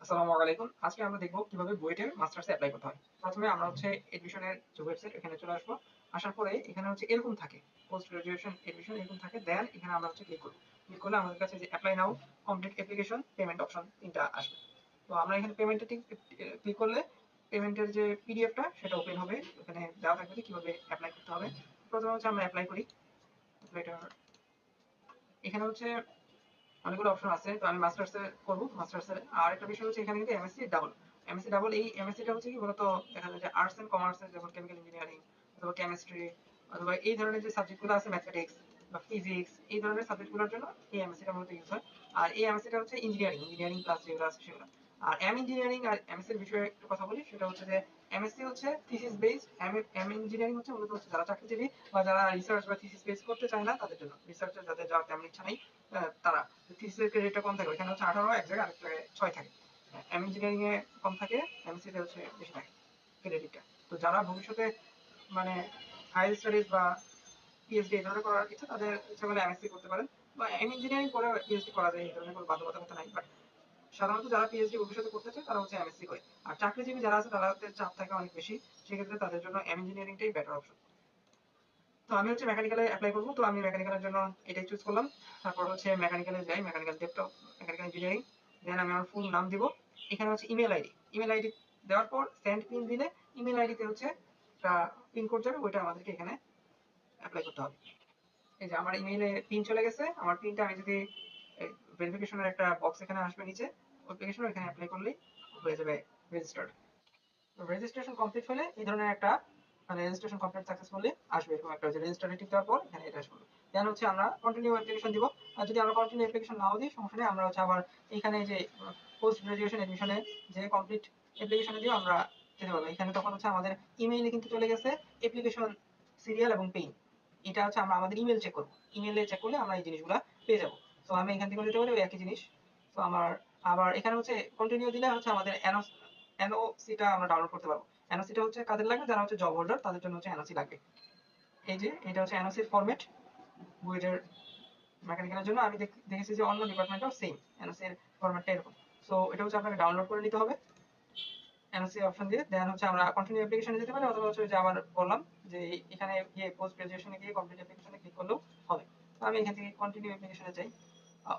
আসসালামু আলাইকুম। আজকে আমরা দেখব কিভাবে বুয়েটের মাস্টার্সে এপ্লাই করতে হয়। প্রথমে আমরা এডমিশনের যে ওয়েবসাইট এখানে চলে আসবো। আসার পরে এখানে এরকম থাকে। পোস্ট গ্রাজুয়েশন এডমিশন এরকম থাকে। দেন এখানে আমরা ক্লিক করব। ক্লিক করলে আমাদের কাছে যে এপ্লাই নাও, কমপ্লিট অ্যাপ্লিকেশন, পেমেন্ট অপশন ৩ টা আসবে। তো আমরা এখানে পেমেন্টে ক্লিক করলে পেমেন্টের যে পিডিএফটা সেটা ওপেন হবে। ওখানে দেওয়া থাকবে যে কিভাবে এপ্লাই করতে হবে। প্রথমে আমরা এপ্লাই করি। এখানে অনেকগুলো অপশন আছে, তো আমি মাস্টার্সে করব। মাস্টার্সের আর একটা বিষয় এখানে কিন্তু এমএসসি ডাবল এই এমএসসিটা কি বলতো, দেখা যায় যে আর্টস এন্ড কমার্সের যেমন কেমিক্যাল ইঞ্জিনিয়ারিং অথবা কেমিস্ট্রি অথবা এই ধরনের যে সাবজেক্টগুলো আছে, ম্যাথমেটিক্স বা ফিজিক্স, এই ধরনের সাবজেক্টগুলোর জন্য এই এমএসসিটা মূলত ইউজ হয়। আর এই এমএসসিটা ইঞ্জিনিয়ারিং ক্লাস যেগুলো আছে সেগুলো। আর এম ইঞ্জিনিয়ারিং আর এমএসসি এর বিষয়ে একটু কথা বলি। সেটা যে MSc thesis based, M engineering মূলত যারা চাকরিজীবী বা যারা রিসার্চ বা থিসিস বেস করতে চায় না তাদের জন্য, রিসার্চে যাদের যাওয়ার তেমন ইচ্ছা নেই তারা। থিসিসের ক্রেডিটটা কম থাকে, এখানে 18, এক জায়গায় আরেক জায়গায় 6 থাকে। এম ইঞ্জিনিয়ারিং এ কম থাকে, এমএসসি তে বেশি থাকে ক্রেডিটটা। তো যারা ভবিষ্যতে মানে হায়ার স্টাডিজ বা পিএইচডি এই ধরনের করার ইচ্ছা, তাদের ইচ্ছা করলে এমএসসি করতে পারেন বা এম ইঞ্জিনিয়ারিং করে পিএইচডি করা যায়, এই ধরনের কোনো বাধ্যবাধকতা নাই। বাট সাধারণত যারা পিএইচডি ভবিষ্যতে করতে চায় তারা এমএসসি করে। আর চাকরিজীবী যারা আছে তাদের চাপ থাকে অনেক বেশি, সেক্ষেত্রে তাদের জন্য এম ইঞ্জিনিয়ারিংটাই বেটার অপশন। তো আমি মেকানিক্যালে অ্যাপ্লাই করবো, তো আমি মেকানিক্যালের জন্য এটাই চুজ করলাম। তারপর মেকানিক্যালে যাই, মেকানিক্যাল ডেপটপ, মেকানিক্যাল ইঞ্জিনিয়ারিং। দেন আমি আমার ফুল নাম দিব। এখানে ইমেল আইডি দেওয়ার পর সেন্ড পিন দিলে ইমেল আইডিতে একটা পিন কোড যাবে, ওইটা আমাদেরকে এখানে অ্যাপ্লাই করতে হবে। এই যে আমার ইমেইলে পিন চলে গেছে। আমার পিনটা আমি যদি ভেরিফিকেশনের একটা বক্স এখানে আসবে নিচে, অ্যাপ্লিকেশন এখানে অ্যাপ্লাই করলেই হয়ে যাবে রেজিস্টার্ড। রেজিস্ট্রেশন কমপ্লিট হলে এই ধরনের একটা রেজিস্ট্রেশন কমপ্লিট সাকসেসফুলি আসবে, এরকম একটা রেজিস্টারে টিক দেওয়ার পর এখানে এটা আসবে। দেন আমরা কন্টিনিউ অ্যাপ্লিকেশন দিব। আর যদি আমরা কন্টিনিউ অ্যাপ্লিকেশন নাও দিই সমস্যা নেই, আমরা আবার এইখানে যে পোস্ট গ্রাজুয়েশন এডমিশনে যে কমপ্লিট অ্যাপ্লিকেশনে দিব আমরা যেতে পারবো। এখানে তখন আমাদের ইমেইলে কিন্তু চলে গেছে অ্যাপ্লিকেশন সিরিয়াল এবং পেইন। এটা আমরা আমাদের ইমেল চেক করবো। ইমেইলে চেক করলে আমরা এই জিনিসগুলো পেয়ে যাবো। তো আমি এখান থেকে দিতে পারি ওই একই জিনিস। তো আমার আবার এখানে কন্টিনিউ দিলে আমাদের এনওসিটা আমরা ডাউনলোড করতে পারবো। এনওসিটা কাদের লাগবে, যারা জব হোল্ডার তাদের জন্য এনওসি লাগবে। এই যে এটা এনওসির ফরম্যাট বুয়েটের মেকানিক্যালের জন্য। আমি দেখেছি যে অন্য ডিপার্টমেন্টও সেম এনওসির ফরম্যাটটা এরকম। সো এটা আপনাকে ডাউনলোড করে নিতে হবে এনওসি অপশন দিয়ে। দেন আমরা কন্টিনিউ অ্যাপ্লিকেশনে যেতে পারি, অথবা যে আবার বললাম যে এখানে গিয়ে পোস্ট গ্রাজুয়েশনে গিয়ে কমপ্লিট অ্যাপ্লিকেশনে ক্লিক করলেও হবে। তো আমি এখান থেকে কন্টিনিউ অ্যাপ্লিকেশনে যাই।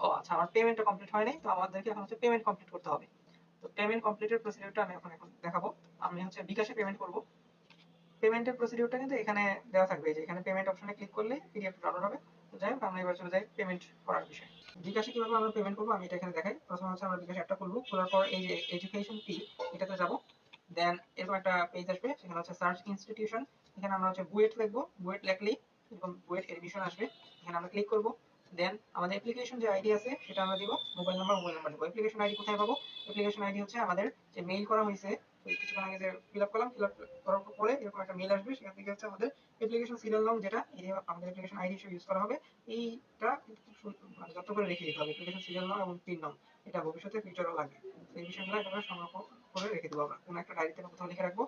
ও আচ্ছা, আমার পেমেন্টটা কমপ্লিট হয় নাই, তো আমাদেরকে এখন পেমেন্ট কমপ্লিট করতে হবে। তো পেমেন্ট কমপ্লিটের প্রসিডিউরটা আমি এখন দেখাবো। আমি বিকাশে পেমেন্ট করব। পেমেন্টের প্রসিডিউরটা কিন্তু এখানে দেওয়া থাকবে, যে এখানে পেমেন্ট অপশনে ক্লিক করলে পিডিএফ ডাউনলোড হবে। তো যাই হোক, আমরা এবার চলে যাই পেমেন্ট করার বিষয়ে। বিকাশে কিভাবে আমরা পেমেন্ট করবো আমি এটা এখানে দেখাই। প্রথমে আমরা বিকাশ অ্যাপটা খুলবো। খোলার পর এই যে এডুকেশন ফি, এটাতে যাব। দেন এরকম একটা পেজ আসবে, সেখানে সার্চ ইনস্টিটিউশন। এখানে আমরা বুয়েট লিখবো। বুয়েট লেখলেই এরকম বুয়েট এডমিশন আসবে। এখানে আমরা ক্লিক করব। দেন আমাদের অ্যাপ্লিকেশন যে আইডি আছে সেটা আমরা দিব। মোবাইল নাম্বার দিব। অ্যাপ্লিকেশন আইডি কোথায় পাবো? অ্যাপ্লিকেশন আইডি আমাদের যে মেইল করা হয়েছে, কিছুক্ষণ আগে যে ফিল আপ করলাম, ফিল আপ করার পরে এরকম একটা মেইল আসবে। সেখান থেকে আমাদের অ্যাপ্লিকেশন সিরিয়াল নাম, যেটা আমাদের অ্যাপ্লিকেশন আইডি হিসেবে ইউজ করা হবে, এইটা যত্ন করে রেখে দিতে হবে। অ্যাপ্লিকেশন সিরিয়াল নাম এবং পিন নাম, এটা ভবিষ্যতে ফিউচারও লাগবে। তো এই বিষয়গুলো এভাবে সংরক্ষণ করে রেখে দেবো। আমরা কোনো একটা ডায়েরিতে কোথাও লিখে রাখবো,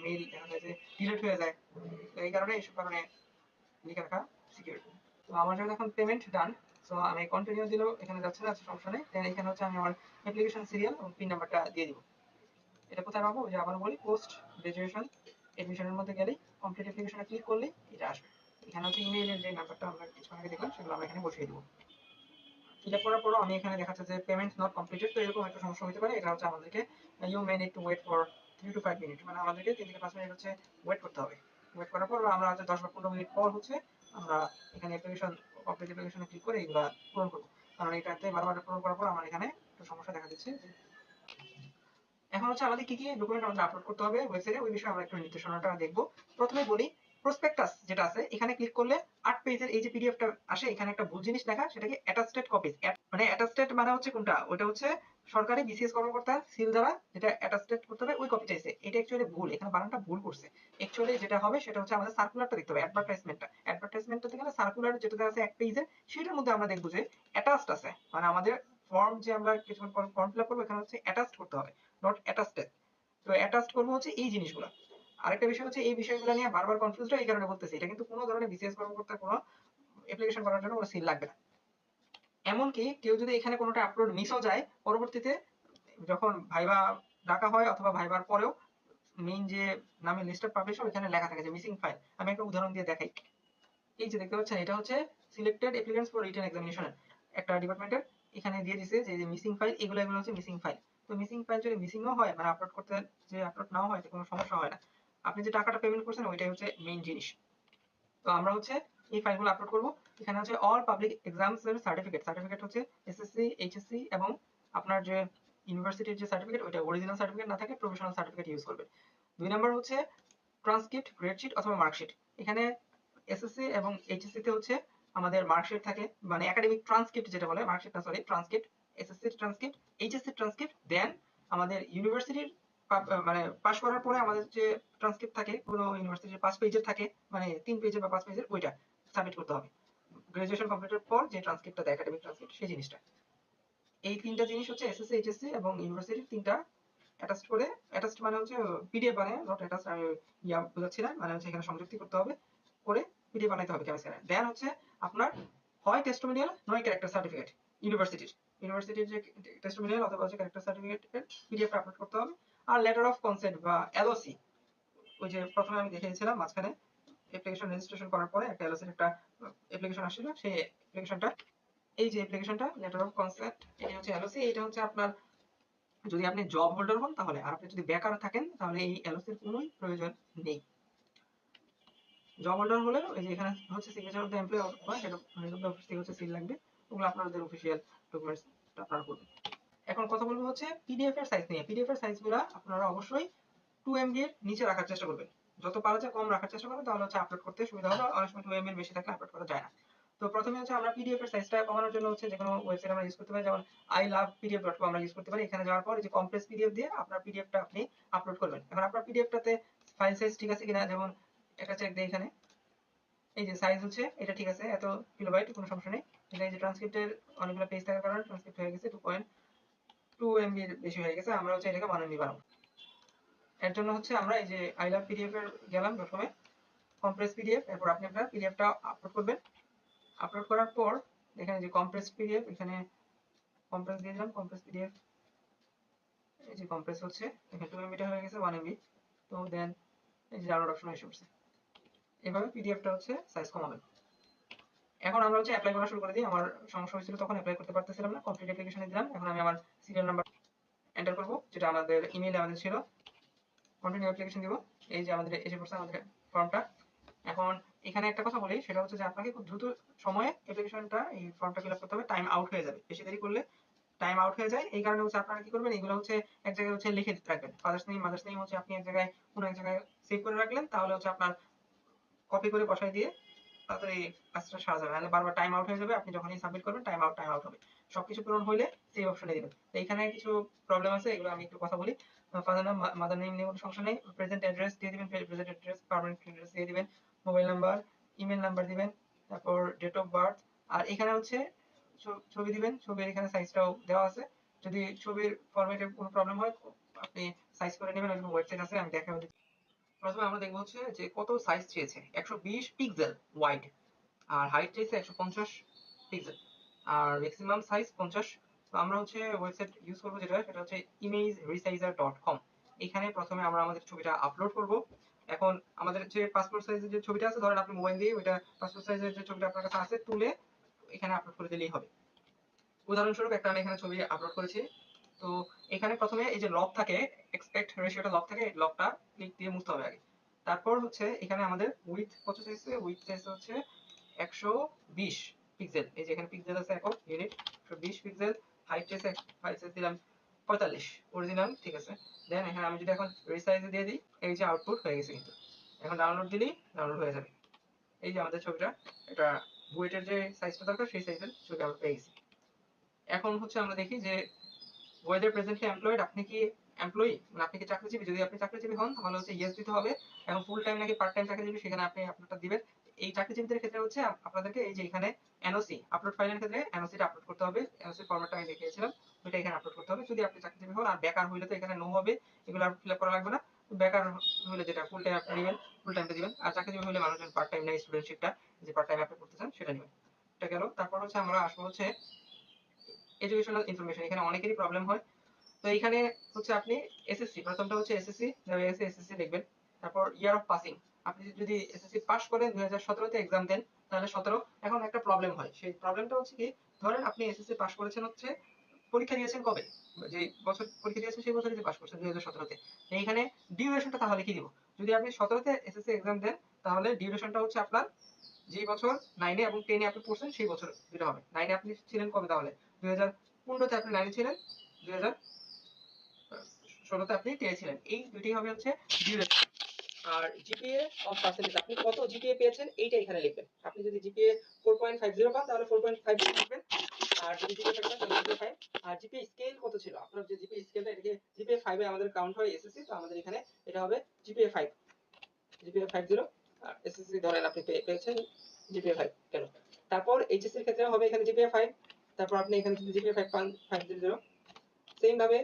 মেইল দেখা যায় যে ডিলিট হয়ে যায়। তো এইসব কারণে লিখে রাখা সিকিউর। তো আমার জন্য এখন পেমেন্ট ডান। সো আমি কন্টিনিউ দিলেও এখানে যাচ্ছে না, সমস্যা নেই। দেন এখানে আমি আমার অ্যাপ্লিকেশন সিরিয়াল এবং পিন নাম্বারটা দিয়ে দিব। এটা কোথায় পাবো? যে আবার বলি, পোস্ট গ্রাজুয়েশন এডমিশনের মধ্যে গেলেই কমপ্লিট অ্যাপ্লিকেশনে ক্লিক করলেই এটা আসবে। এখানে ইমেইলের যে নাম্বারটা আমরা কিছুক্ষণ আগে দেখলাম, সেগুলো আমরা এখানে বসিয়ে দেবো। ফিল আপ করার পরও আমি এখানে দেখাচ্ছে যে পেমেন্ট নট কমপ্লিটেড। তো এরকম একটা সমস্যা হতে পারে। এটা আমাদেরকে you may need to wait for 3 to 5 minute, মানে আমাদেরকে 3 থেকে 5 মিনিট ওয়েট করতে হবে। ওয়েট করার পর আমরা 10 বা 15 মিনিট পর আমরা এখানে অ্যাপ্লিকেশন কমপ্লিট অ্যাপ্লিকেশনে ক্লিক করে এগুলা পূরণ করব। কারণ এটাতে বারবার পূরণ করার পর আমার এখানে একটু সমস্যা দেখা দিচ্ছে। এখন আমাদের কি কি ডকুমেন্ট আমাদের আপলোড করতে হবে ওয়েবসাইটে, ওই বিষয়ে আমরা একটু নির্দেশনাটা দেখব। প্রথমে বলি, প্রসপেক্টাস যেটা আছে, এখানে ক্লিক করলে 8 পেজের এই যে পিডিএফটা আসে, এখানে একটা ভুল জিনিস লেখা, সেটাকে অ্যাটাস্টেড কপিজ। মানে অ্যাটাস্টেড মানে কোনটা, ওটা সরকারি বিসিএস কর্মকর্তার সিল দ্বারা যেটা অ্যাটাস্টেড করতে হবে, ওই কপি চাইছে। এটা অ্যাকচুয়ালি ভুল, এখানে বানানটা ভুল করছে। অ্যাকচুয়ালি যেটা হবে সেটা আমাদের সার্কুলারটা দেখতে হবে, অ্যাডভার্টাইজমেন্টটা গেলে সার্কুলার যেটা আছে 1 পেজের, সেটার মধ্যে আমরা দেখবো যে অ্যাটাচড আছে। মানে আমাদের ফর্ম যে আমরা কিছুক্ষণ পর ফর্ম ফিল আপ করবো, এখানে অ্যাটাচড করতে হবে, নট অ্যাটাস্টেড। তো অ্যাটাচড করবো এই জিনিসগুলো। আরেকটা বিষয় এই বিষয়গুলো নিয়ে বারবার কনফিউজড হয়, এই কারণে বলতেছি এটা কিন্তু কোনো ধরনের বিসিএস কর্মকর্তার কোনো অ্যাপ্লিকেশন করার জন্য কোনো সিল লাগবে না। এমনকি কেউ যদি এখানে কোনোটা আপলোড মিসও যায়, পরবর্তীতে যখন ভাইবা ডাকা হয় অথবা ভাইবার পরেও মেইন যে নামে লিস্ট অফ পাবলিশার ওখানে লেখা থাকে যে মিসিং ফাইল। আমি একটা উদাহরণ দিয়ে দেখাই। এই যে দেখতে পাচ্ছেন এটা হচ্ছে selected applicants for written examination একটা ডিপার্টমেন্টের, এখানে দিয়ে দিছে যে মিসিং ফাইল, এগুলো হচ্ছে মিসিং ফাইল। তো মিসিং ফাইল যদি মিসিংও হয় মানে আপলোড করতে যে আপলোড নাও হয় কোনো সমস্যা হয় না। আপনি যে টাকাটা পেমেন্ট করছেন ওইটাই হচ্ছে মেইন জিনিস। তো আমরা হচ্ছে এই ফাইলগুলো আপলোড করব। এখানে হচ্ছে অল পাবলিক এক্সামস এর সার্টিফিকেট, সার্টিফিকেট হচ্ছে এসএসসি, এইচএসসি এবং আপনার যে ইউনিভার্সিটির যে সার্টিফিকেট ওইটা অরিজিনাল সার্টিফিকেট না থাকে প্রফেশনাল সার্টিফিকেট ইউজ করবেন। 2 নাম্বার হচ্ছে ট্রান্সক্রিপ্ট, গ্রেডশিট অথবা মার্কশিট। এখানে এসএসসি এবং এইচএসসি তে হচ্ছে আমাদের মার্কশিট থাকে, মানে একাডেমিক ট্রান্সক্রিপ্ট যেটা বলে, মার্কশিট না sorry transcript, SSC transcript, HSC transcript, then আমাদের ইউনিভার্সিটির মানে পাস করার পরে আমাদের যে ট্রান্সক্রিপ্ট থাকে কোনো ইউনিভার্সিটির 5 পেজের থাকে, মানে 3 পেজের বা 5 পেজের, ওইটা সাবমিট করতে হবে। গ্রাজুয়েশন কমপ্লিটের পর যে ট্রান্সক্রিপ্টটা দেয় একাডেমিক ট্রান্সক্রিপ্ট সেই জিনিসটা। এই তিনটা জিনিস হচ্ছে এসএসসি, এইচএসসি এবং ইউনিভার্সিটির তিনটা অ্যাটাচড করে, অ্যাটাচড মানে হচ্ছে পিডিএফ বানায়, নট অ্যাটাচড, আমি বোঝাচ্ছি না, মানে হচ্ছে এখানে সংযুক্তি করতে হবে করে পিডিএফ বানাইতে হবে কেমিস্ট্রি। দেন হচ্ছে আপনার হয় টেস্টিমোনিয়াল নয় ক্যারেক্টার সার্টিফিকেট ইউনিভার্সিটির যে টেস্টিমোনিয়াল অথবা হচ্ছে ক্যারেক্টার সার্টিফিকেটের পিডিএফটা আপলোড করতে হবে। আর লেটার অফ কনসেন্ট বা এলওসি, ওই যে প্রথমে আমি দেখিয়েছিলাম মাঝখানে অ্যাপ্লিকেশন রেজিস্ট্রেশন করার পরে একটা এলওসির একটা অ্যাপ্লিকেশন আসছিল, সেই অ্যাপ্লিকেশনটা, এই যে অ্যাপ্লিকেশনটা লেটার অফ কনসেন্ট, এটা হচ্ছে এলওসি। এটা হচ্ছে আপনার যদি আপনি জব হোল্ডার হন তাহলে, আর আপনি যদি বেকার থাকেন তাহলে এই এলওসির কোনো প্রয়োজন নেই। জব হোল্ডার হলে এই যে এখানে হচ্ছে সিগনেচার অফ দ্য এমপ্লয়ি বা হেড অফ দ্য অফিস থেকে হচ্ছে সিল লাগবে, ওগুলো আপনাদের অফিসিয়াল ডকুমেন্টস আপনারা করবেন। এখন কথা বলবো হচ্ছে পিডিএফ এর সাইজ নিয়ে। পিডিএফ এর সাইজগুলো আপনারা অবশ্যই 2 MB এর নিচে রাখার চেষ্টা করবেন, যত পারা যায় কম রাখার চেষ্টা করবেন, তাহলে হচ্ছে আপলোড করতে সুবিধা হবে। অনেক সময় 2 MB এর বেশি থাকলে আপলোড করা যায় না। তো প্রথমে হচ্ছে আমরা পিডিএফ এর সাইজটা কমানোর জন্য হচ্ছে যে কোনো ওয়েবসাইট আমরা ইউজ করতে পারি, যেমন ilovepdf.com আমরা ইউজ করতে পারি। এখানে যাওয়ার পর এই যে কম্প্রেস পিডিএফ দিয়ে আপনার পিডিএফটা আপনি আপলোড করবেন। এখন আপনার পিডিএফটাতে ফাইল সাইজ ঠিক আছে কিনা, যেমন একটা চেক দেই এখানে, এই যে সাইজ হচ্ছে এটা ঠিক আছে, এত কিলোবাইট, কোনো সমস্যা নেই। এটা এই যে ট্রান্সক্রিপ্টের অনেকগুলো পেজ থাকার কারণে ট্রান্সক্রিপ্ট হয়ে গেছে 2.2 MB এর বেশি হয়ে গেছে, আমরা হচ্ছে এটাকে 1 MB বানাবো। এর জন্য হচ্ছে আমরা এই যে ilovepdf এর গেলাম প্রথমে কম্প্রেস পিডিএফ, এরপর আপনি আপনার পিডিএফটা আপলোড করবেন। আপলোড করার পর এখানে যে কম্প্রেস পিডিএফ, এখানে কম্প্রেস দিয়ে দিলাম, কম্প্রেস পিডিএফ, এই যে কম্প্রেস হচ্ছে এখানে 2 MB হয়ে গেছে 1 MB। তো দেন এই যে ডাউনলোড অপশন এসে পড়ছে। এভাবে পিডিএফটা হচ্ছে সাইজ কমাবেন। এখন আমরা হচ্ছে অ্যাপ্লাই করা শুরু করে দিই। আমার সমস্যা হয়েছিল তখন অ্যাপ্লাই করতে পারতেছিলাম না, কমপ্লিট অ্যাপ্লিকেশনে দিলাম। এখন আমি আমার সিরিয়াল নাম্বার এন্টার করব, যেটা আমাদের ইমেইলে আমাদের ছিল, কন্টিনিউ অ্যাপ্লিকেশন দিব। এই যে আমাদের এসে পড়ছে আমাদের ফর্মটা। এখন এখানে একটা কথা বলি, সেটা হচ্ছে যে আপনাকে খুব দ্রুত সময়ে অ্যাপ্লিকেশনটা এই ফর্মটা ফিল আপ করতে হবে, টাইম আউট হয়ে যাবে, বেশি দেরি করলে টাইম আউট হয়ে যায়। এই কারণে হচ্ছে আপনারা কি করবেন, এগুলো হচ্ছে এক জায়গায় হচ্ছে লিখে রাখবেন। ফাদার্স নেম মাদার্স নেম হচ্ছে আপনি এক জায়গায় কোনো এক জায়গায় সেভ করে রাখলেন, তাহলে হচ্ছে আপনার কপি করে বসাই দিয়ে তাড়াতাড়ি কাজটা সারা যাবে। নাহলে বারবার টাইম আউট হয়ে যাবে, আপনি যখনই সাবমিট করবেন টাইম আউট হবে। সবকিছু পূরণ হইলে সেভ অপশনে দিবেন। তো এখানে কিছু প্রবলেম আছে, এগুলো আমি একটু কথা বলি। ফাদার নাম মাদার নেম নিয়ে কোনো সমস্যা নেই। প্রেজেন্ট অ্যাড্রেস দিয়ে দিবেন, প্রেজেন্ট অ্যাড্রেস, পার্মানেন্ট অ্যাড্রেস দিয়ে দিবেন, মোবাইল নাম্বার, ইমেল নাম্বার দিবেন, তারপর ডেট অফ বার্থ। আর এখানে হচ্ছে ছবি দিবেন, ছবির এখানে সাইজটাও দেওয়া আছে। যদি ছবির ফরম্যাটে কোনো প্রবলেম হয় আপনি সাইজ করে নেবেন, ওইরকম ওয়েবসাইট আছে, আমি দেখাবো। প্রথমে আমরা দেখবো হচ্ছে যে কত সাইজ চেয়েছে। 120 পিক্সেল ওয়াইড, আর হাইট চেয়েছে 150 পিক্সেল, আর ম্যাক্সিমাম সাইজ 50। তো আমরা হচ্ছে ওয়েবসাইট ইউজ করবো যেটা, সেটা হচ্ছে imageresizer.com। এখানে প্রথমে আমরা আমাদের ছবিটা আপলোড করব। এখন আমাদের যে পাসপোর্ট সাইজের যে ছবিটা আছে, ধরেন আপনি মোবাইল দিয়ে ওইটা পাসপোর্ট সাইজের যে ছবিটা আপনার কাছে আছে তুলে এখানে আপলোড করে দিলেই হবে। উদাহরণস্বরূপ একটা আমি এখানে ছবি আপলোড করেছি। তো এখানে প্রথমে এই যে লক থাকে, এক্সপেক্ট রেশিওটা লক থাকে, এই লকটা ক্লিক দিয়ে মুছতে হবে আগে। তারপর হচ্ছে এখানে আমাদের উইথ কত চাইছে, উইথ চাইছে হচ্ছে 120 পিক্সেল, এই যে এখানে পিক্সেল আছে একক ইউনিট, 120 পিক্সেল। হাইট চাইছে, হাইট চাইছে দিলাম 45, অরিজিনাল ঠিক আছে। দেন এখানে আমি যদি এখন রিসাইজে দিয়ে দিই, এই যে আউটপুট হয়ে গেছে কিন্তু। এখন ডাউনলোড দিলেই ডাউনলোড হয়ে যাবে। এই যে আমাদের ছবিটা, এটা বুয়েটের যে সাইজটা দরকার সেই সাইজের ছবি আমরা পেয়ে গেছি। এখন হচ্ছে আমরা দেখি যে ওয়েদার প্রেজেন্টলি এমপ্লয়েড, আপনি কি এমপ্লয়ি, মানে আপনি কি চাকরিজীবী? যদি আপনি চাকরিজীবী হন তাহলে হচ্ছে ইয়েস দিতে হবে। এখন ফুল টাইম নাকি পার্ট টাইম চাকরিজীবী, সেখানে আপনি আপনারটা দিবেন। এই চাকরিজীবীদের ক্ষেত্রে হচ্ছে আপনাদেরকে এই যে এখানে এনওসি আপলোড ফাইলের ক্ষেত্রে এনওসিটা আপলোড করতে হবে। এনওসি ফরম্যাটটা আমি দেখিয়েছিলাম, ওইটা এখানে আপলোড করতে হবে যদি আপনি চাকরিজীবী হন। আর বেকার হইলে তো এখানে নো হবে, এগুলো আর ফিল আপ করা লাগবে না। বেকার হইলে যেটা ফুল টাইম আপনি নেবেন, ফুল টাইমটা দিবেন। আর চাকরিজীবী হলে মানুষজন পার্ট টাইম নেয়, স্টুডেন্টশিপটা যে পার্ট টাইম আপনি করতে চান সেটা নেবেন। এটা গেল। তারপর হচ্ছে আমরা আসবো হচ্ছে এডুকেশনাল ইনফরমেশন। এখানে অনেকেরই প্রবলেম হয়, তো এইখানে হচ্ছে আপনি এসএসসি, প্রথমটা হচ্ছে এসএসসি, এসএসসি লিখবেন। তারপর ইয়ার অফ পাসিং, আপনি যদি এসএসসি পাস করেন 2017 তে এক্সাম দেন তাহলে 17। এখন একটা প্রবলেম হয়, সেই প্রবলেমটা হচ্ছে কি, ধরেন আপনি এসএসসি পাস করেছেন হচ্ছে, পরীক্ষা দিয়েছেন কবে, যে বছর পরীক্ষা দিয়েছেন সেই বছরই পাস করছেন 2017 তে। এইখানে ডিউরেশনটা তাহলে কি দিব, যদি আপনি 17 তে এসএসসি এক্সাম দেন তাহলে ডিউরেশনটা হচ্ছে আপনার যে বছর 9 এ এবং 10 এ আপনি পড়ছেন সেই বছর যেটা হবে। 9 এ আপনি ছিলেন কবে, তাহলে 2015 তে আপনি 9 এ ছিলেন, 2016 তে আপনি 10 এ ছিলেন। এই দুটি হবে হচ্ছে ডিউরেশন। আর জিপিএ অফ পার্সেন্টেজ, আপনি কত জিপিএ পেয়েছেন এইটা এখানে লিখবেন। আপনি যদি জিপিএ 4.50 পান তাহলে 4.50 লিখবেন, আর যদি জিপিএ 5 পান তাহলে জিপিএ 5। আর জিপিএ স্কেল কত ছিল আপনার, যে জিপিএ স্কেলটা, এটাকে জিপিএ 5 এ আমাদের কাউন্ট হয় এসএসসি, তো আমাদের এখানে এটা হবে জিপিএ 5, জিপিএ 50। আর এসএসসি ধরেন আপনি পেয়েছেন জিপিএ 5 কেন। তারপর এইচএসসি এর ক্ষেত্রে হবে এখানে জিপিএ 5, তারপর আপনি এখানে যদি জিপিএ 5 পান 500, সেম ভাবে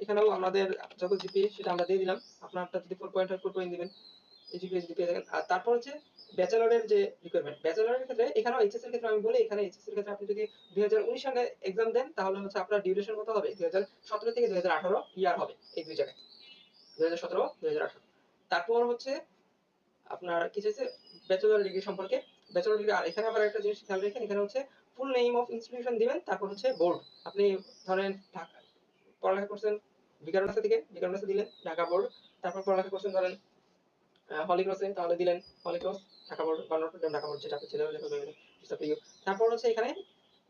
এখানেও আমাদের যত জিপিএ সেটা আমরা দিয়ে দিলাম। আপনারটা যদি 4 হয় 4 দিবেন, এই জিপিএ যদি পেয়ে থাকেন। আর তারপর হচ্ছে ব্যাচেলরের যে রিকোয়ারমেন্ট, ব্যাচেলরের ক্ষেত্রে এখানেও এইচএসসি এর ক্ষেত্রে আমি বলি, এখানে এইচএসসি এর ক্ষেত্রে আপনি যদি 2019 সালে এক্সাম দেন তাহলে হচ্ছে আপনার ডিউরেশন কত হবে, 2017 থেকে 2018 ইয়ার হবে এই দুই জায়গায়, 2017 2018। তারপর হচ্ছে আপনার কি চাইছে ব্যাচেলর ডিগ্রি সম্পর্কে, ব্যাচেলর ডিগ্রি। আর এখানে আবার একটা জিনিস খেয়াল রাখেন, এখানে হচ্ছে ফুল নেম অফ ইনস্টিটিউশন দিবেন, তারপর হচ্ছে বোর্ড। আপনি ধরেন ঢাকা পড়ালেখা করছেন বিকারুন্নাসা থেকে, বিকারুন্নাসা দিলেন ঢাকা বোর্ড। তারপর পড়ালেখা করছেন ধরেন হলিক্রসে, তাহলে দিলেন হলিক্রস ঢাকা বোর্ড বা নটরডেম ঢাকা বোর্ড, যেটা আপনি ছেলেবেলা করবেন। তারপর হচ্ছে এখানে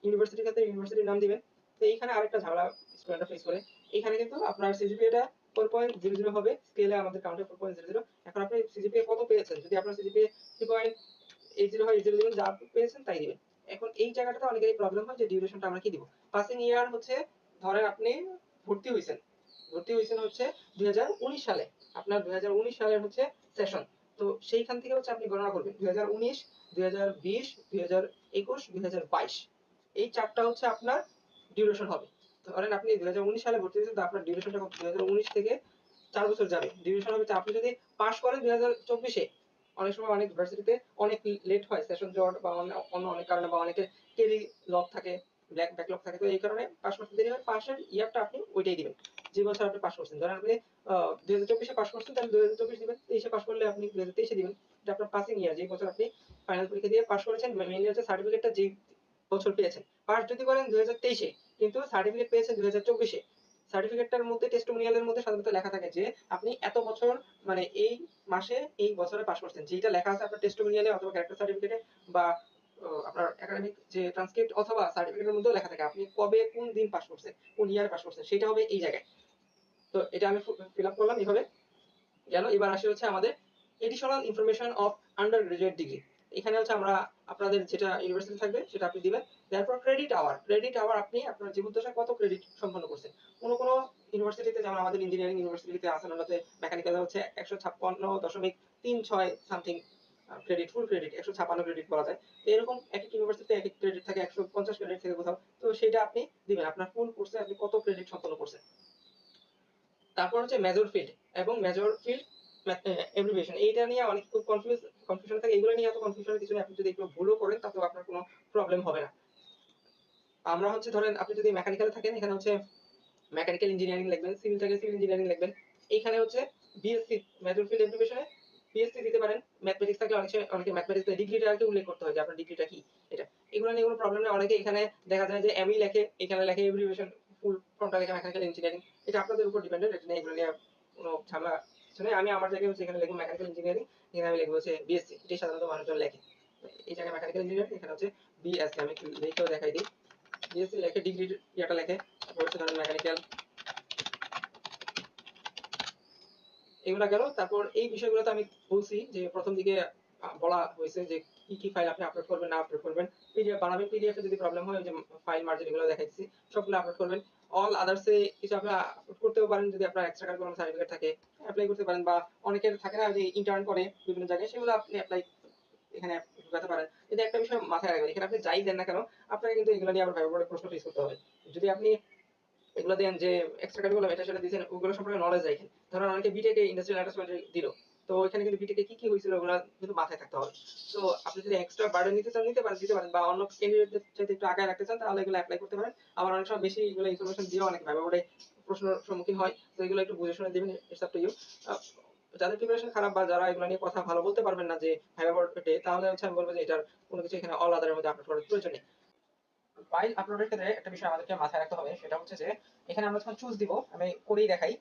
ইউনিভার্সিটির ক্ষেত্রে ইউনিভার্সিটির নাম দিবেন। তো এইখানে আরেকটা ঝামেলা স্টুডেন্টরা ফেস করে, এখানে কিন্তু আপনার সিজিপিএটা 4.00 হবে, স্কেলে আমাদের কাউন্টে 4.00। এখন আপনি সিজিপিএ কত পেয়েছেন, যদি আপনার সিজিপিএ 3.80 হয় 80 দিবেন, যা পেয়েছেন তাই দিবেন। এখন এই জায়গাটাতে অনেকেরই প্রবলেম হয় যে ডিউরেশনটা আমরা কি দিব। পাসিং ইয়ার হচ্ছে ধরেন আপনি ভর্তি হইছেন, ভর্তি হইছেন হচ্ছে 2019 সালে, আপনার 2019 সালের হচ্ছে সেশন। তো সেইখান থেকে হচ্ছে আপনি গণনা করবেন 2019, 2020, 2021, 2022, এই চারটা হচ্ছে আপনার ডিউরেশন হবে। ধরেন আপনি 2019 সালে ভর্তি হয়েছেন, তো আপনার ডিউরেশনটা 2019 থেকে 4 বছর যাবে। ডিউরেশন হবে, আপনি যদি পাস করেন 2024-এ, অনেক সময় অনেক ইউনিভার্সিটিতে অনেক লেট হয় সেশন জট বা অন্য অনেক কারণে, বা অনেকের কেরি লক থাকে, ব্যাকলগ থাকে, তো এই কারণে পাস করতে দেরি হয়। পাশের ইয়ারটা আপনি ওইটাই দিবেন যে বছর আপনি পাস করছেন। ধরেন আপনি 2024-এ পাস করছেন তাহলে 2024 দিবেন, 23-এ পাস করলে আপনি 2023-এ দিবেন। এটা আপনার পাসিং ইয়ার, যে বছর আপনি ফাইনাল পরীক্ষা দিয়ে পাস করেছেন। মেইনলি হচ্ছে সার্টিফিকেটটা যে বছর পেয়েছেন। পাস যদি করেন 2023-এ, কিন্তু সার্টিফিকেট পেয়েছেন 2024-এ, সার্টিফিকেটটার মধ্যে টেস্টিমোনিয়ালের মধ্যে সাধারণত লেখা থাকে যে আপনি এত বছর মানে এই মাসে এই বছরে পাস করছেন, যেটা লেখা আছে আপনার টেস্টিমোনিয়ালে অথবা ক্যারেক্টার সার্টিফিকেটে বা আপনার একাডেমিক যে ট্রান্সক্রিপ্ট অথবা সার্টিফিকেটের মধ্যেও লেখা থাকে আপনি কবে কোন দিন পাস করছেন, কোন ইয়ারে পাস করছেন, সেটা হবে এই জায়গায়। তো এটা আমি ফিল আপ করলাম এইভাবে গেল। এবার আসে হচ্ছে আমাদের additional information of under graduate degree. এখানে হচ্ছে আমরা আপনাদের যেটা ইউনিভার্সিটি থাকবে সেটা আপনি দিবেন। তারপর ক্রেডিট আওয়ার, ক্রেডিট আওয়ার আপনি আপনার জীবদ্দশায় কত ক্রেডিট সম্পন্ন করছেন। কোনো ইউনিভার্সিটিতে, যেমন আমাদের ইঞ্জিনিয়ারিং ইউনিভার্সিটিতে আছে, ওটাতে মেকানিক্যাল হচ্ছে 156.36 সামথিং ক্রেডিট, ফুল ক্রেডিট 156 ক্রেডিট বলা যায়। তো এরকম এক এক ইউনিভার্সিটিতে এক এক ক্রেডিট থাকে, 150 ক্রেডিট থেকে কোথাও, তো সেটা আপনি দিবেন আপনার ফুল কোর্সে আপনি কত ক্রেডিট সম্পন্ন করছেন। তারপর হচ্ছে মেজর ফিল্ড এবং মেজর ফিল্ড এব্রিভিয়েশন, এইটা নিয়ে অনেক খুব কনফিউশন থাকে। এগুলো নিয়ে এত কনফিউশনের কিছু নেই, আপনি যদি একটু ভুলও করেন তাতেও আপনার কোনো প্রবলেম হবে না। আমরা হচ্ছে ধরেন আপনি যদি মেকানিক্যালে থাকেন, এখানে হচ্ছে মেকানিক্যাল ইঞ্জিনিয়ারিং লিখবেন, সিভিল থেকে সিভিল ইঞ্জিনিয়ারিং লিখবেন। এইখানে হচ্ছে বিএসসি মেজর ফিল্ড এব্রিভিয়েশনে বিএসসি দিতে পারেন। ম্যাথমেটিক্স থাকলে অনেকে ম্যাথমেটিক্স ডিগ্রিটাকে উল্লেখ করতে হয় যে আপনার ডিগ্রিটা কি। এটা এগুলো নিয়ে কোনো প্রবলেম নেই। অনেকে এখানে দেখা যায় যে এমই লেখে, এখানে লেখে এব্রিভিয়েশন ফুল ফর্মটা লেখে মেকানিক্যাল ইঞ্জিনিয়ারিং। এটা আপনাদের উপর ডিপেন্ডেন্ট, এটা নিয়ে এগুলো নিয়ে কোনো ঝামেলা কিছু নেই। আমি আমার জায়গায় হচ্ছে এখানে লিখবো মেকানিক্যাল ইঞ্জিনিয়ারিং, এখানে আমি লিখবো হচ্ছে বিএসসি, এটাই সাধারণত মানুষজন লেখে। এই জায়গায় মেকানিক্যাল ইঞ্জিনিয়ারিং, এখানে হচ্ছে বিএসসি। আমি একটু লিখেও দেখাই দিই, বিএসসি লেখে ডিগ্রির ইয়াটা লেখে, তারপর হচ্ছে ধরেন মেকানিক্যাল, এগুলা গেল। তারপর এই বিষয়গুলোতে আমি বলছি যে প্রথম দিকে বলা হয়েছে যে কি কি ফাইল আপনি আপলোড করবেন না আপলোড করবেন। পিডিএফ বানাবেন, পিডিএফ এ যদি প্রবলেম হয়, যে ফাইল মার্জিন এগুলো দেখাইছি সবগুলো আপলোড করবেন। অল আদার্স এ কিছু আপনি আপলোড করতেও পারেন, যদি আপনার এক্সট্রা কারিকুলাম কোনো সার্টিফিকেট থাকে অ্যাপ্লাই করতে পারেন, বা অনেকের থাকে না যে ইন্টার্ন করে বিভিন্ন জায়গায়, সেগুলো আপনি অ্যাপ্লাই এখানে ঢুকাতে পারেন। কিন্তু একটা বিষয় মাথায় রাখবেন, এখানে আপনি যাই দেন না কেন আপনাকে কিন্তু এগুলো নিয়ে আবার ভাইবা প্রশ্ন ফেস করতে হবে। যদি আপনি এগুলো দেন যে এক্সট্রা কারিকুলাম এটা সেটা দিয়েছেন, ওগুলো সম্পর্কে নলেজ রাখেন। ধরেন অনেকে বিটেকে ইন্ডাস্ট্রিয়াল অ্যাটাচমেন্ট দিল, তো ওইখানে কিন্তু বিটেকে কি কি হয়েছিল ওগুলো কিন্তু মাথায় থাকতে হবে। তো আপনি যদি এক্সট্রা বার্ডেন নিতে চান নিতে পারেন, দিতে পারেন, বা অন্য ক্যান্ডিডেটদের চাইতে একটু আগায় রাখতে চান তাহলে এগুলো অ্যাপ্লাই করতে পারেন। আবার অনেক সময় বেশি এগুলো ইনফরমেশন দিয়ে অনেক ভাইবা বোর্ডে প্রশ্নের সম্মুখীন হয়। তো এগুলো একটু বুঝে শুনে দিবেন। It's up to you. যাদের প্রিপারেশন খারাপ বা যারা এগুলো নিয়ে কথা ভালো বলতে পারবেন না যে ভাইবা বোর্ডে, তাহলে হচ্ছে আমি বলব যে এটার কোনো কিছু এখানে অল আদার এর মধ্যে আপলোড করার প্রয়োজন নেই। ফাইল আপলোডের ক্ষেত্রে একটা বিষয় আমাদেরকে মাথায় রাখতে হবে, সেটা হচ্ছে যে এখানে আমরা যখন চুজ দিব, আমি করেই দেখাই।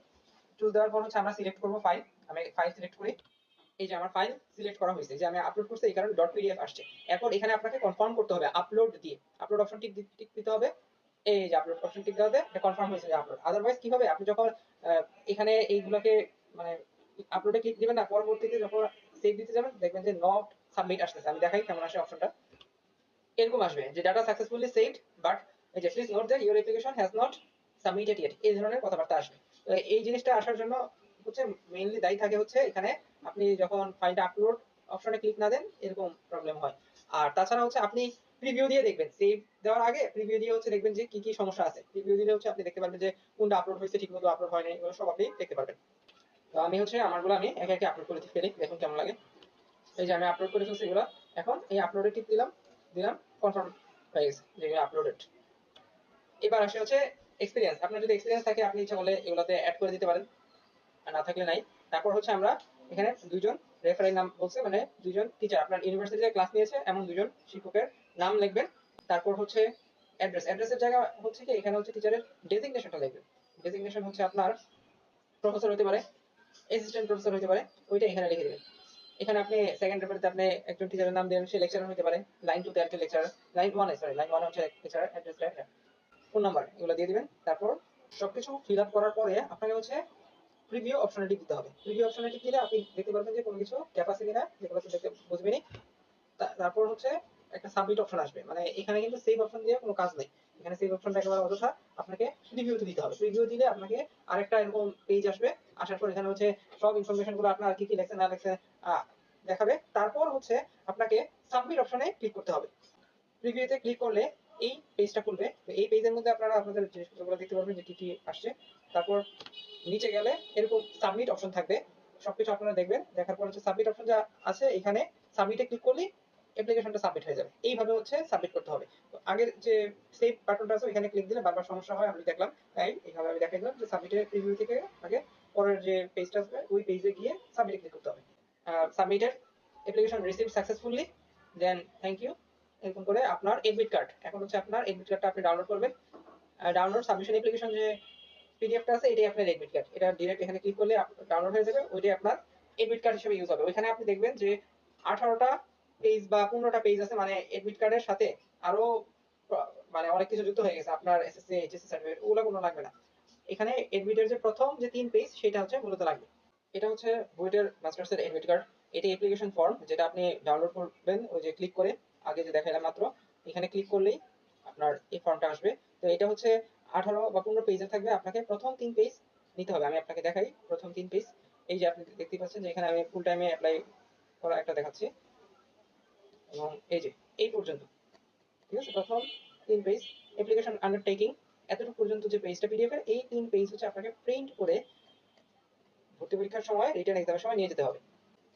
চুজ দেওয়ার পর হচ্ছে আমরা সিলেক্ট করব ফাইল। আমি ফাইল সিলেক্ট করি। এই যে আমার ফাইল সিলেক্ট করা হয়েছে, যে আমি আপলোড করছি এই কারণে .pdf আসছে। এরপর এখানে আপনাকে কনফার্ম করতে হবে আপলোড দিয়ে। আপলোড অপশন টিক দিতে হবে। এই যে আপলোড অপশন টিক দেওয়াতে এটা কনফার্ম হয়েছে যে আপলোড। আদারওয়াইজ কি হবে, আপনি যখন এখানে এইগুলোকে মানে আপলোডে ক্লিক দিবেন না, পরবর্তীতে যখন সেভ দিতে যাবেন দেখবেন যে নট সাবমিট আসতেছে। আমি দেখাই কেমন আসে অপশনটা। এরকম আসবে যে ডাটা সাকসেসফুলি সেভড, বাট এই যে please note that your application has not submitted yet, এই ধরনের কথাবার্তা আসবে। তো এই জিনিসটা আসার জন্য হচ্ছে মেইনলি দায়ী থাকে হচ্ছে এখানে আপনি যখন ফাইলটা আপলোড অপশনে ক্লিক না দেন, এরকম প্রবলেম হয়। আর তাছাড়া হচ্ছে আপনি প্রিভিউ দিয়ে দেখবেন, সেভ দেওয়ার আগে প্রিভিউ দিয়ে হচ্ছে দেখবেন যে কি কি সমস্যা আছে। প্রিভিউ দিলে হচ্ছে আপনি দেখতে পারবেন যে কোনটা আপলোড হয়েছে, ঠিকমতো আপলোড হয় না, এগুলো সব আপনি দেখতে পারবেন। তো আমি হচ্ছে আমারগুলো আমি একে একে আপলোড করে ফেলি, দেখুন কেমন লাগে। এই যে আমি আপলোড করে ফেলছি এগুলো। এখন এই আপলোডে টিপ দিলাম, দিলাম কনফার্ম হয়ে গেছে যে আপলোডেড। এবার আসে হচ্ছে এক্সপিরিয়েন্স। আপনার যদি এক্সপিরিয়েন্স থাকে আপনি ইচ্ছা করলে এগুলোতে অ্যাড করে দিতে পারেন, আর না থাকলে নাই। তারপর হচ্ছে আমরা এখানে দুইজন রেফারের নাম বলছে, মানে দুইজন টিচার আপনার ইউনিভার্সিটিতে ক্লাস নিয়েছে এমন দুইজন শিক্ষকের নাম লিখবেন। তারপর হচ্ছে অ্যাড্রেস। অ্যাড্রেসের জায়গা হচ্ছে কি এখানে হচ্ছে টিচারের ডেজিগনেশনটা লিখবেন। ডেজিগনেশন হচ্ছে আপনার প্রফেসর হতে পারে, অ্যাসিস্ট্যান্ট প্রফেসর হতে পারে, ওইটা এখানে লিখে দিবেন। এখানে আপনি সেকেন্ড রেফারেতে আপনি একজন টিচারের নাম দেন, সে লেকচারার হতে পারে। লাইন 2 তে একটা লেকচারার, লাইন 1 সরি লাইন 1 হচ্ছে লেকচারার, অ্যাড্রেসটা এটা। ফোন নাম্বার এগুলো দিয়ে দিবেন। তারপর সবকিছু ফিল আপ করার পরে আপনাকে হচ্ছে প্রিভিউ অপশনে টিক দিতে হবে। প্রিভিউ অপশনে টিক দিলে আপনি দেখতে পারবেন যে কোনো কিছু ক্যাপাসিটি না, যেগুলো দেখতে বুঝবেনই। তারপর হচ্ছে একটা সাবমিট অপশন আসবে, মানে এখানে কিন্তু সেভ অপশন দিয়ে কোনো কাজ নেই। এখানে সেভ অপশনটা একেবারে অযথা, আপনাকে প্রিভিউতে দিতে হবে। প্রিভিউ দিলে আপনাকে আরেকটা এরকম পেজ আসবে। আসার পর এখানে হচ্ছে সব ইনফরমেশন গুলো আপনার কি কি লেখছে না লেখছে দেখাবে। তারপর হচ্ছে আপনাকে সাবমিট অপশনে ক্লিক করতে হবে। প্রিভিউতে ক্লিক করলে এই পেজটা খুলবে। তো এই পেজের মধ্যে আপনারা আপনাদের জিনিসপত্রগুলো দেখতে পারবেন যে কি কি আসছে। তারপর নিচে গেলে এরকম সাবমিট অপশন থাকবে, সবকিছু আপনারা দেখবেন। দেখার পর হচ্ছে সাবমিট অপশন যা আছে এখানে সাবমিটে ক্লিক করলেই অ্যাপ্লিকেশনটা সাবমিট হয়ে যাবে। এইভাবে হচ্ছে সাবমিট করতে হবে। তো আগের যে সেভ বাটনটা আছে এখানে ক্লিক দিলে বারবার সমস্যা হয়, আমি দেখলাম। তাই এইভাবে আমি দেখাই দিলাম যে সাবমিটের প্রিভিউ থেকে আগে পরের যে পেজটা আসবে ওই পেজে গিয়ে সাবমিটে ক্লিক করতে হবে। Submitted application receive successfully, then thank you, এরকম করে আপনার এডমিট কার্ড। এখন হচ্ছে আপনার এডমিট কার্ডটা আপনি ডাউনলোড করবেন। ডাউনলোড সাবমিশন অ্যাপ্লিকেশন যে পিডিএফটা আছে এটাই আপনার এডমিট কার্ড। এটা ডিরেক্ট এখানে ক্লিক করলে ডাউনলোড হয়ে যাবে, ওইটাই আপনার এডমিট কার্ড হিসেবে ইউজ হবে। ওইখানে আপনি দেখবেন যে 18টা পেজ বা 15টা পেজ আছে, মানে এডমিট কার্ডের সাথে আরো মানে অনেক কিছু যুক্ত হয়ে গেছে। আপনার এসএসসি এইচএসসি সার্টিফিকেট ওগুলো কোনো লাগবে না। এখানে এডমিটের যে প্রথম যে 3 পেজ সেটা হচ্ছে মূলত লাগবে। এটা হচ্ছে বুয়েটের মাস্টার্সের এডমিট কার্ড। এটি অ্যাপ্লিকেশন ফর্ম যেটা আপনি ডাউনলোড করবেন ওই যে ক্লিক করে, আগে যে দেখাইলাম মাত্র। এখানে ক্লিক করলেই আপনার এই ফর্মটা আসবে। তো এটা হচ্ছে 18 বা 15 পেজের থাকবে। আপনাকে প্রথম 3 পেজ নিতে হবে। আমি আপনাকে দেখাই প্রথম 3 পেজ। এই যে আপনি দেখতে পাচ্ছেন যে এখানে আমি ফুল টাইমে অ্যাপ্লাই করা একটা দেখাচ্ছি, এবং এই যে এই পর্যন্ত, ঠিক আছে। প্রথম 3 পেজ অ্যাপ্লিকেশন আন্ডারটেকিং, এতটুকু পর্যন্ত যে পেজটা পিডিএফ এর, এই 3 পেজ হচ্ছে আপনাকে প্রিন্ট করে ভর্তি পরীক্ষার সময় রিটেন এক্সামের সময় নিয়ে যেতে হবে।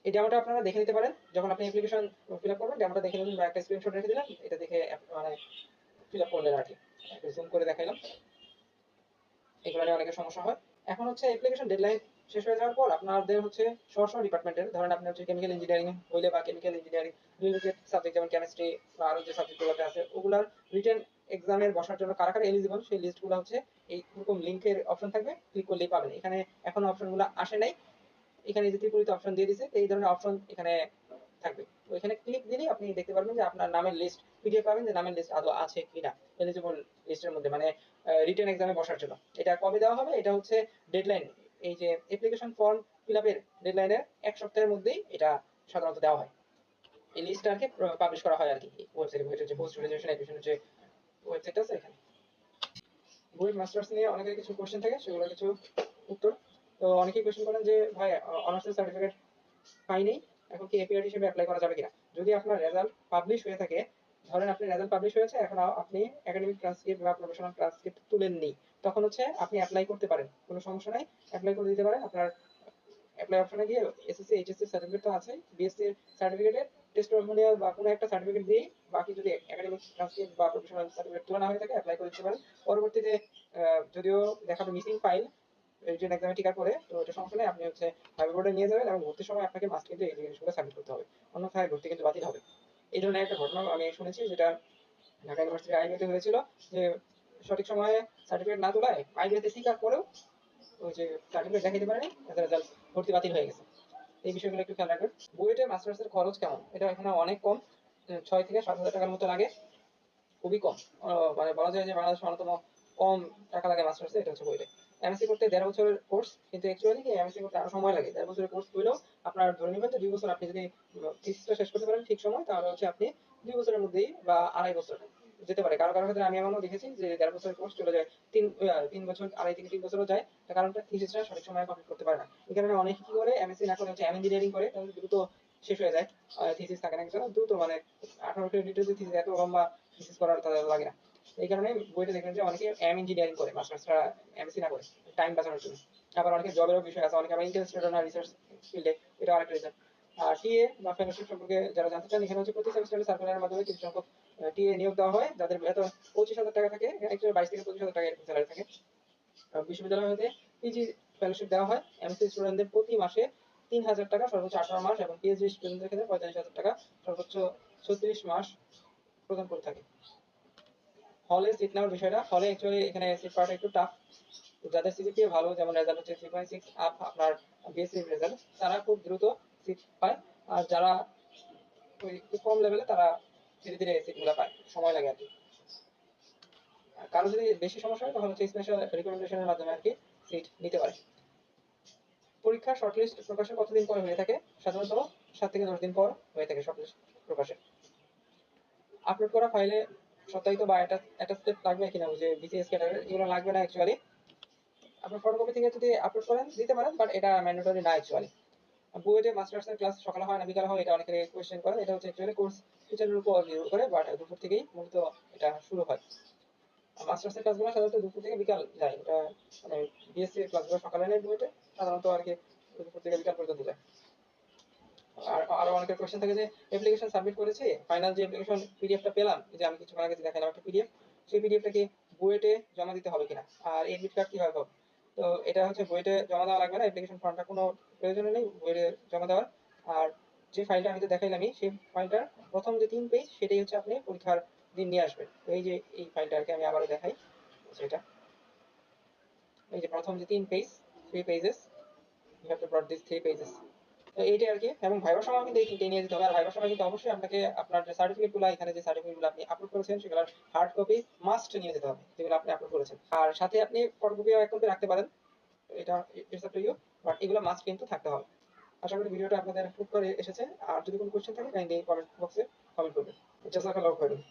এই ডেমোটা আপনারা দেখে নিতে পারেন যখন আপনি অ্যাপ্লিকেশন ফিল আপ করবেন। ডেমোটা দেখে নিন বা একটা স্ক্রিনশট রেখে দিলেন, এটা দেখে মানে ফিল আপ করলেন আর কি। একটু জুম করে দেখাইলাম, এগুলো নিয়ে অনেকের সমস্যা হয়। এখন হচ্ছে অ্যাপ্লিকেশন ডেডলাইন শেষ হয়ে যাওয়ার পর আপনাদের হচ্ছে স্ব ডিপার্টমেন্টের, ধরেন আপনি হচ্ছে কেমিক্যাল ইঞ্জিনিয়ারিং হইলে বা কেমিক্যাল ইঞ্জিনিয়ারিং রিলেটেড সাবজেক্ট যেমন কেমিস্ট্রি বা আরো যে সাবজেক্টগুলোতে আছে ওগুলার রিটেন এক্সামের বসার জন্য কারা কারা এলিজিবল সেই লিস্টগুলো হচ্ছে এইরকম লিঙ্কের অপশন থাকবে, ক্লিক করলেই পাবেন। এখানে এখনো অপশনগুলো আসে নাই। এখানে যে ত্রিপুরিতে অপশন দিয়ে দিছে, এই ধরনের অপশন এখানে থাকবে। তো এখানে ক্লিক দিলেই আপনি দেখতে পারবেন যে আপনার নামের লিস্ট পিডিএফ পাবেন, যে নামের লিস্ট আদৌ আছে কিনা এলিজিবল লিস্টের মধ্যে, মানে রিটেন এক্সামে বসার জন্য। এটা কবে দেওয়া হবে, এটা হচ্ছে ডেডলাইন, এই যে অ্যাপ্লিকেশন ফর্ম ফিল আপের ডেডলাইনের 1 সপ্তাহের মধ্যেই এটা সাধারণত দেওয়া হয়। এই লিস্টটা আর কি পাবলিশ করা হয় আর কি ওয়েবসাইটে, যে পোস্ট গ্রাজুয়েশন এডমিশনের যে ওয়েবসাইট আছে এখানে। বুয়েট মাস্টার্স নিয়ে অনেকের কিছু কোশ্চেন থাকে, সেগুলো কিছু উত্তর। তো অনেকেই কোশ্চেন করেন যে ভাই অনার্সের সার্টিফিকেট পাইনি, এখন কি এপিআর হিসেবে অ্যাপ্লাই করা যাবে কিনা। যদি আপনার রেজাল্ট পাবলিশ হয়ে থাকে, ধরেন আপনি রেজাল্ট পাবলিশ হয়েছে, এখন আপনি একাডেমিক ট্রান্সক্রিপ্ট বা প্রফেশনাল ট্রান্সক্রিপ্ট তুলেননি, তখন হচ্ছে আপনি অ্যাপ্লাই করতে পারেন, কোনো সমস্যা নাই, অ্যাপ্লাই করে দিতে পারেন। আপনার অ্যাপ্লাই অপশনে গিয়ে এসএসসি এইচএসসি সার্টিফিকেট তো আছে, বিএসসি সার্টিফিকেটের টেস্টিমোনিয়াল বা কোনো একটা সার্টিফিকেট দিয়ে, বাকি যদি একাডেমিক ট্রান্সক্রিপ্ট বা প্রফেশনাল সার্টিফিকেট তোলা না হয়ে থাকে অ্যাপ্লাই করে দিতে পারেন। পরবর্তীতে যদিও দেখাবে মিসিং ফাইল রিটেন এক্সামে টিকার পরে, তো এটা সমস্যা নেই, আপনি হচ্ছে ভাইবা বোর্ডে নিয়ে যাবেন এবং ভর্তির সময় আপনাকে মাস্ট কিন্তু এই জিনিসগুলো সাবমিট করতে হবে, অন্যথায় ভর্তি কিন্তু বাতিল হবে। এই ধরনের একটা ঘটনা আমি শুনেছি, যেটা ঢাকা ইউনিভার্সিটির আইবিতে হয়েছিল, যে সঠিক সময়ে সার্টিফিকেট না তোলায় আইবিতে টিকার পরেও ওই যে সার্টিফিকেট দেখাতে পারেনি, তাদের রেজাল্ট ভর্তি বাতিল হয়ে গেছে। এই বিষয়গুলো একটু খেয়াল রাখবেন। বুয়েটে মাস্টার্সের খরচ কেমন, এটা এখানে অনেক কম, 6 থেকে 7 হাজার টাকার মতো লাগে, খুবই কম। মানে বলা যায় যে বাংলাদেশের অন্যতম কম টাকা লাগে মাস্টার্সে, এটা হচ্ছে বুয়েটে। এমএসসি করতে 1.5 বছরের কোর্স, কিন্তু অ্যাকচুয়ালি কি এমএসসি করতে আরো সময় লাগে। 1.5 বছরের কোর্স হইলেও আপনার ধরে নেবেন যে 2 বছর, আপনি যদি থিসিসটা শেষ করতে পারেন ঠিক সময়, তাহলে হচ্ছে আপনি 2 বছরের মধ্যেই বা 2.5 বছর যেতে পারে। কারো কারো ক্ষেত্রে আমি এমনও দেখেছি যে 1.5 বছরের কোর্স চলে যায় 3 বছর, 2.5 থেকে 3 বছরও যায়। তার কারণটা থিসিসটা সঠিক সময়ে কমপ্লিট করতে পারে না। এই কারণে অনেকে কি করে, এমএসসি না করে হচ্ছে ইঞ্জিনিয়ারিং করে, তাহলে দ্রুত শেষ হয়ে যায়। থিসিস থাকে না কিছু, দ্রুত মানে 18 ক্রেডিটের যে থিসিস, এত লম্বা থিসিস করার তাদের লাগে না। এই কারণে বইটা দেখবেন যে অনেকে ইঞ্জিনিয়ারিং করে মাস্টার্সটা এমএসসি না করে, টাইম বাঁচানোর জন্য। আবার অনেকে জবেরও বিষয় আছে, অনেকে আবার ইন্টারেস্টেড না রিসার্চ ফিল্ডে, এটা আরেকটা রিজন। আর টিএ বা ফেলোশিপ সম্পর্কে যারা জানতে চান, এখানে হচ্ছে প্রতি সেমিস্টারে সার্কুলারের মাধ্যমে কিছু সংখ্যক টিএ নিয়োগ দেওয়া হয়, যাদের বেতন 25,000 টাকা থাকে, অ্যাকচুয়ালি 22 থেকে 25,000 টাকা এরকম স্যালারি থাকে। বিশ্ববিদ্যালয় হতে পিজি ফেলোশিপ দেওয়া হয় এমএসসি স্টুডেন্টদের প্রতি মাসে 3,000 টাকা, সর্বোচ্চ 18 মাস, এবং পিএইচডি স্টুডেন্টদের ক্ষেত্রে 45,000 টাকা, সর্বোচ্চ 36 মাস প্রদান করে থাকে। হলে সিট নেওয়ার বিষয়টা, হলে অ্যাকচুয়ালি এখানে সিট পাওয়াটা একটু টাফ। যাদের সিজিপিএ ভালো, যেমন রেজাল্ট হচ্ছে 3.6 আপ আপনার বিএসসি রেজাল্ট, তারা খুব দ্রুত সিট পায়। আর যারা ওই একটু কম লেভেলে, তারা ধীরে ধীরে সিটগুলো পায়, সময় লাগে আর কি। আর কারো যদি বেশি সমস্যা হয়, তখন হচ্ছে স্পেশাল রিকমেন্ডেশনের মাধ্যমে আর কি সিট নিতে পারে। পরীক্ষা শর্টলিস্ট প্রকাশের কতদিন পরে হয়ে থাকে? সাধারণত 7 থেকে 10 দিন পর হয়ে থাকে শর্টলিস্ট প্রকাশের। আপলোড করা ফাইলে সত্যায়িত বা অ্যাটাস্টেড লাগবে কিনা, যে বিসিএস ক্যাডারের, এগুলো লাগবে না অ্যাকচুয়ালি। আপনার ফটোকপি থেকে যদি আপলোড করেন দিতে পারেন, বাট এটা ম্যান্ডেটরি না অ্যাকচুয়ালি। বুয়েটে মাস্টার্সের ক্লাস সকালে হয় না বিকালে হয়, এটা অনেকে কোয়েশ্চেন করেন। এটা হচ্ছে অ্যাকচুয়ালি কোর্স টিচারের উপর নির্ভর করে, বাট দুপুর থেকেই মূলত এটা শুরু হয়। মাস্টার্সের ক্লাসগুলো সাধারণত দুপুর থেকে বিকাল যায়, এটা মানে বিএসসি এর ক্লাসগুলো সকালে নেয় বুয়েটে, সাধারণত আর কি দুপুর থেকে বিকাল পর্যন্ত যায়। আর আরো অনেকের কোয়েশ্চেন থাকে যে অ্যাপ্লিকেশন সাবমিট করেছি, ফাইনাল যে অ্যাপ্লিকেশন পিডিএফটা পেলাম, যে আমি কিছুক্ষণ আগে দেখালাম একটা পিডিএফ, সেই পিডিএফটাকে বুয়েটে জমা দিতে হবে কিনা, আর এডমিট কার্ড কিভাবে পাবো। তো এটা হচ্ছে বুয়েটে জমা দেওয়া লাগবে না, অ্যাপ্লিকেশন ফর্মটা কোনো প্রয়োজন নেই বুয়েটে জমা দেওয়ার। আর যে ফাইলটা আমি তো দেখাইলামই, সেই ফাইলটার প্রথম যে 3 পেজ, সেটাই হচ্ছে আপনি পরীক্ষার দিন নিয়ে আসবেন। তো এই যে এই ফাইলটা আর কি আমি আবারও দেখাই, সেটা এই যে প্রথম যে 3 page, 3 pages, you have to brought this 3 pages. তো এইটাই আর কি। এবং ভাইবার সময় কিন্তু এই 3টে নিয়ে যেতে হবে। আর ভাইবার সময় কিন্তু অবশ্যই আপনাকে আপনার যে সার্টিফিকেটগুলো, এখানে যে সার্টিফিকেটগুলো আপনি আপলোড করেছেন, সেগুলোর হার্ড কপি মাস্ট নিয়ে যেতে হবে, যেগুলো আপনি আপলোড করেছেন। আর সাথে আপনি ফটোকপিও এক কপি রাখতে পারেন, এটা it's up to you, but এগুলো মাস্ট কিন্তু থাকতে হবে। আশা করি ভিডিওটা আপনাদের খুব করে এসেছে। আর যদি কোনো কোয়েশ্চেন থাকে, কাইন্ডলি কমেন্ট বক্সে কমেন্ট করবেন। জাযাকাল্লাহু খাইরান।